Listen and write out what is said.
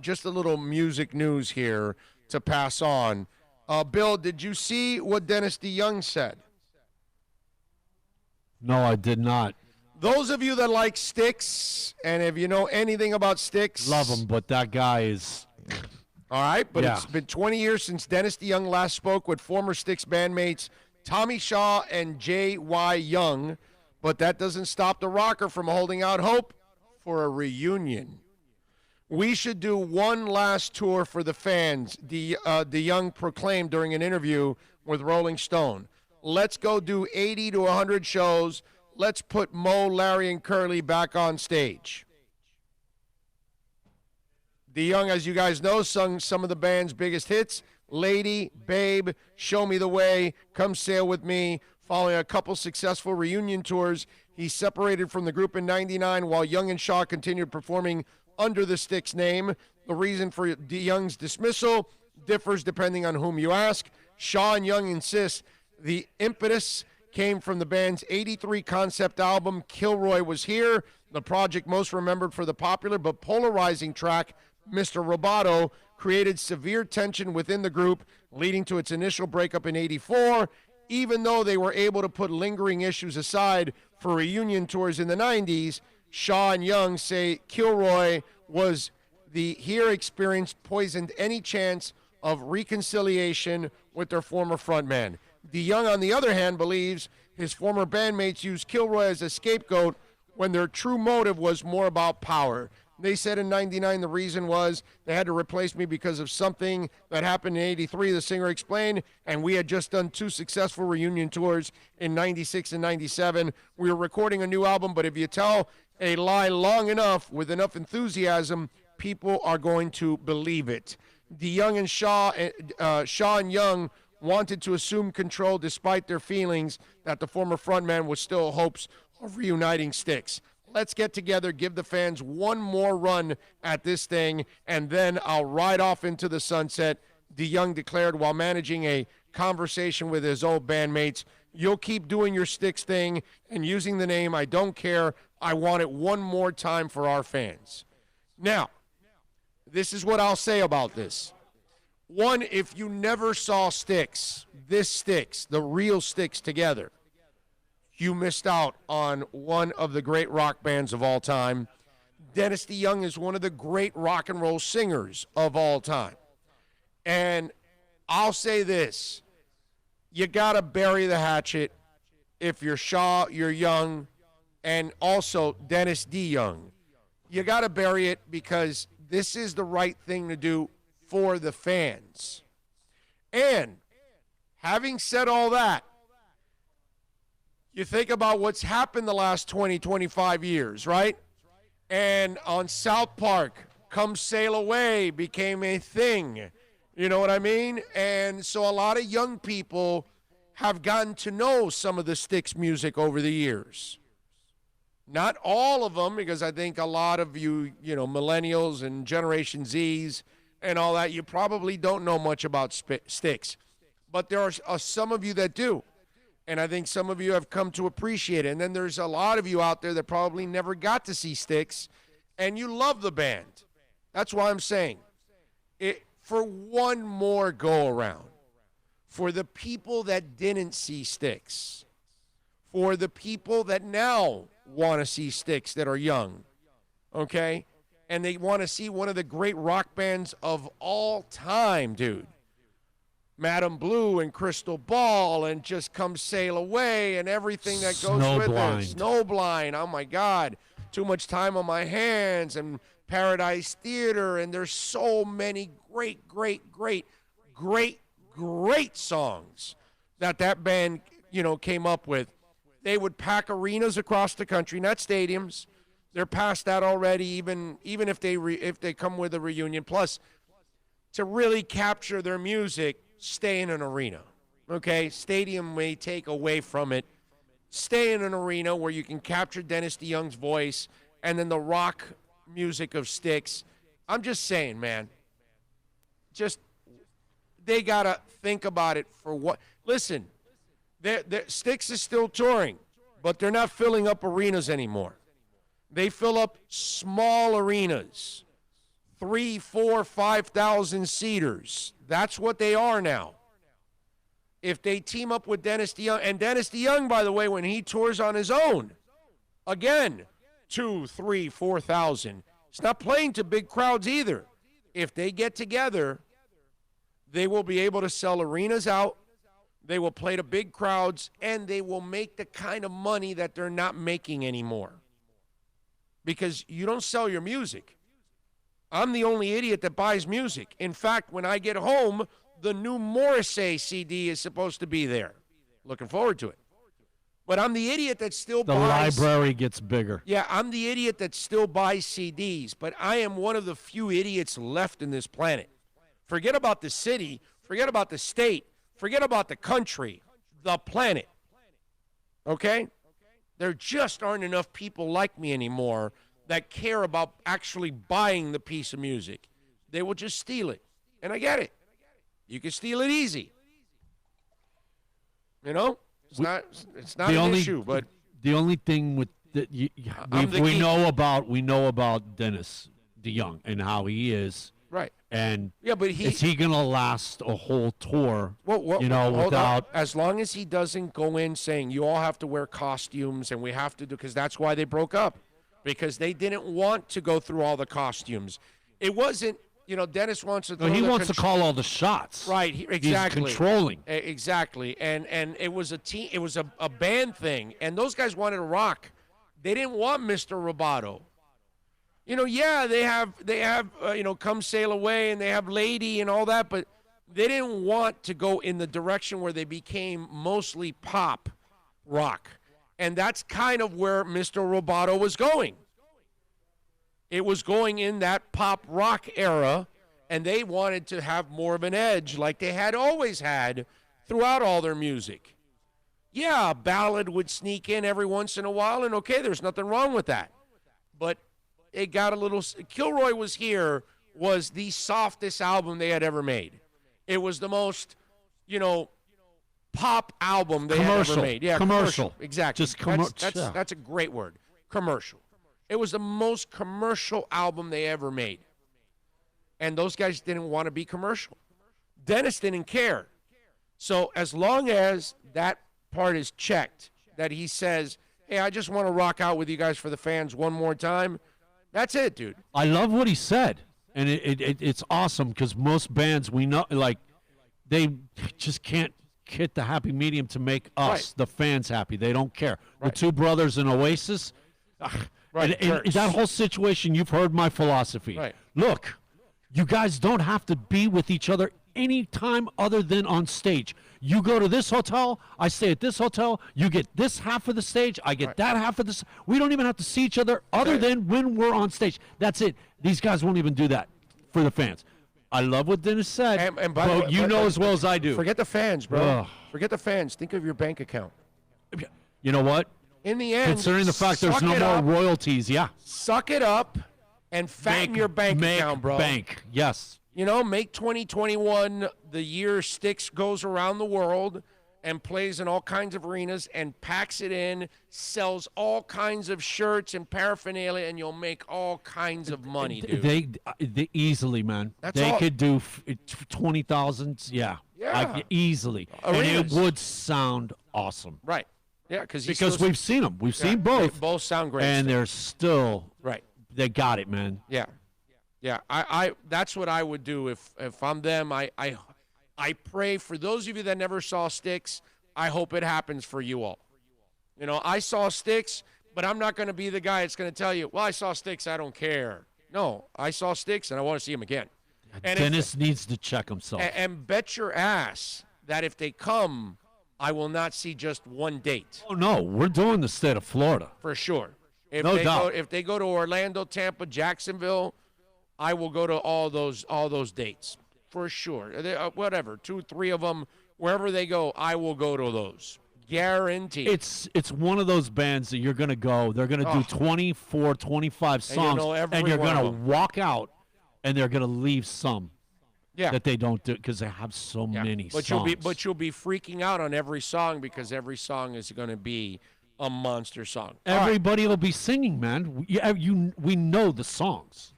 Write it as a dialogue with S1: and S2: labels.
S1: just a little music news here to pass on. Bill, did you see what Dennis DeYoung said?
S2: No, I did not.
S1: Those of you that like STYX, and if you know anything about STYX,
S2: Love him, but that guy is.
S1: All right, but
S2: Yeah.
S1: It's been 20 years since Dennis DeYoung last spoke with former STYX bandmates Tommy Shaw and J.Y. Young, but that doesn't stop the rocker from holding out hope for a reunion. We should do one last tour for the fans, DeYoung proclaimed during an interview with Rolling Stone. Let's go do 80 to 100 shows. Let's put Mo, Larry, and Curly back on stage. DeYoung, as you guys know, sung some of the band's biggest hits, Lady, Babe, Show Me the Way, Come Sail With Me. Following a couple successful reunion tours, he separated from the group in 99 while Young and Shaw continued performing under the STYX name. The reason for DeYoung's dismissal differs depending on whom you ask. Shaw and Young insist the impetus came from the band's 83 concept album, Kilroy Was Here, the project most remembered for the popular but polarizing track, Mr. Roboto, created severe tension within the group, leading to its initial breakup in 84. Even though they were able to put lingering issues aside for reunion tours in the 90s, Shaw and Young say Kilroy was the Here experience poisoned any chance of reconciliation with their former frontman. DeYoung, on the other hand, believes his former bandmates used Kilroy as a scapegoat when their true motive was more about power. They said in 99 the reason was they had to replace me because of something that happened in 83, the singer explained, and we had just done 2 successful reunion tours in 96 and 97. We were recording a new album, but if you tell a lie long enough with enough enthusiasm, people are going to believe it. DeYoung and Shaw and Young wanted to assume control despite their feelings that the former frontman was still hopes of reuniting STYX. Let's get together, give the fans one more run at this thing, and then I'll ride off into the sunset, DeYoung declared while managing a conversation with his old bandmates. You'll keep doing your STYX thing and using the name. I don't care. I want it one more time for our fans. Now, this is what I'll say about this. One, if you never saw STYX, this STYX, the real STYX together, you missed out on one of the great rock bands of all time. Dennis DeYoung is one of the great rock and roll singers of all time. And I'll say this, you got to bury the hatchet if you're Shaw, you're Young, and also Dennis DeYoung. You got to bury it because this is the right thing to do for the fans. And having said all that, you think about what's happened the last 20, 25 years, right? And on South Park, Come Sail Away became a thing. You know what I mean? And so a lot of young people have gotten to know some of the STYX music over the years. Not all of them, because I think a lot of you, millennials and Generation Zs and all that, you probably don't know much about STYX. But there are some of you that do. And I think some of you have come to appreciate it. And then there's a lot of you out there that probably never got to see STYX, and you love the band. That's why I'm saying, for one more go-around, for the people that didn't see STYX, for the people that now want to see STYX that are young, okay? And they want to see one of the great rock bands of all time, dude. Madam Blue and Crystal Ball and Just Come Sail Away and everything that goes with it. Snowblind, oh my God. Too Much Time on My Hands and Paradise Theater, and there's so many great songs that band, came up with. They would pack arenas across the country, not stadiums. They're past that already, even if they come with a reunion. Plus, to really capture their music, stay in an arena, okay? Stadium may take away from it. Stay in an arena where you can capture Dennis DeYoung's voice and then the rock music of STYX. I'm just saying, man. They got to think about it for what. Listen, STYX is still touring, but they're not filling up arenas anymore. They fill up small arenas, 3, 4, 5,000 seaters. That's what they are now. If they team up with Dennis DeYoung, and Dennis DeYoung, by the way, when he tours on his own, again, 2, 3, 4,000. It's not playing to big crowds either. If they get together, they will be able to sell arenas out. They will play to big crowds, and they will make the kind of money that they're not making anymore. Because you don't sell your music. I'm the only idiot that buys music. In fact, when I get home, the new Morrissey CD is supposed to be there. Looking forward to it. But I'm the idiot that still buys.
S2: The library gets bigger.
S1: Yeah, I'm the idiot that still buys CDs. But I am one of the few idiots left in this planet. Forget about the city. Forget about the state. Forget about the country. The planet. Okay? There just aren't enough people like me anymore that care about actually buying the piece of music. They will just steal it. And I get it. You can steal it easy. You know? It's not an issue, but
S2: the only thing with that we know about Dennis DeYoung and how he is,
S1: right?
S2: And
S1: yeah, but
S2: is he going to last a whole tour?
S1: Without as long as he doesn't go in saying you all have to wear costumes and we have to do, because that's why they broke up, because they didn't want to go through all the costumes. It wasn't. Dennis wants to.
S2: He wants to call all the shots.
S1: Right, exactly.
S2: He's controlling.
S1: Exactly, and it was a team. It was a band thing, and those guys wanted to rock. They didn't want Mr. Roboto. They have Come Sail Away, and they have Lady and all that, but they didn't want to go in the direction where they became mostly pop rock, and that's kind of where Mr. Roboto was going. It was going in that pop rock era, and they wanted to have more of an edge like they had always had throughout all their music. Yeah, a ballad would sneak in every once in a while, and okay, there's nothing wrong with that. But it got a little – Kilroy Was Here was the softest album they had ever made. It was the most, pop album they had ever made. Yeah, commercial. Exactly.
S2: Just commercial.
S1: That's a great word, commercial. It was the most commercial album they ever made. And those guys didn't want to be commercial. Dennis didn't care. So as long as that part is checked, that he says, hey, I just want to rock out with you guys for the fans one more time, that's it, dude.
S2: I love what he said. And it's awesome because most bands we know, they just can't hit the happy medium to make us, the fans, happy. They don't care.
S1: Right.
S2: The two brothers in Oasis, right. And that whole situation, you've heard my philosophy.
S1: Right.
S2: Look, you guys don't have to be with each other any time other than on stage. You go to this hotel, I stay at this hotel, you get this half of the stage, I get that half of this. We don't even have to see each other other than when we're on stage. That's it. These guys won't even do that for the fans. I love what Dennis said,
S1: and by the way,
S2: you know as well as I do.
S1: Forget the fans, bro. Forget the fans. Think of your bank account.
S2: You know what?
S1: In the end,
S2: considering the fact there's no more royalties,
S1: suck it up and fatten your bank account, bro.
S2: Bank, yes.
S1: Make 2021 the year STYX goes around the world and plays in all kinds of arenas and packs it in, sells all kinds of shirts and paraphernalia, and you'll make all kinds of money, dude.
S2: They easily, man.
S1: They
S2: could do 20,000, easily.
S1: Arenas.
S2: And it would sound awesome.
S1: Right. Yeah, because
S2: we've seen them. We've seen both.
S1: They both sound great.
S2: And they're still
S1: right.
S2: They got it, man.
S1: Yeah. Yeah. I that's what I would do if I'm them. I pray for those of you that never saw STYX. I hope it happens for you all. I saw STYX, but I'm not going to be the guy that's going to tell you, well, I saw STYX, I don't care. No, I saw STYX, and I want to see him again. And
S2: Dennis needs to check himself.
S1: And bet your ass that if they come, I will not see just one date.
S2: Oh, no, we're doing the state of Florida.
S1: For sure.
S2: No doubt.
S1: If they go to Orlando, Tampa, Jacksonville, I will go to all those dates. For sure. Whatever, 2, 3 of them, wherever they go, I will go to those. Guaranteed.
S2: It's one of those bands that you're going to go. They're going to do 24, 25 songs, and you're going to walk out, and they're going to leave some that they don't do because they have so many songs.
S1: You'll be freaking out on every song because every song is going to be a monster song.
S2: Everybody will be singing, man. We know the songs.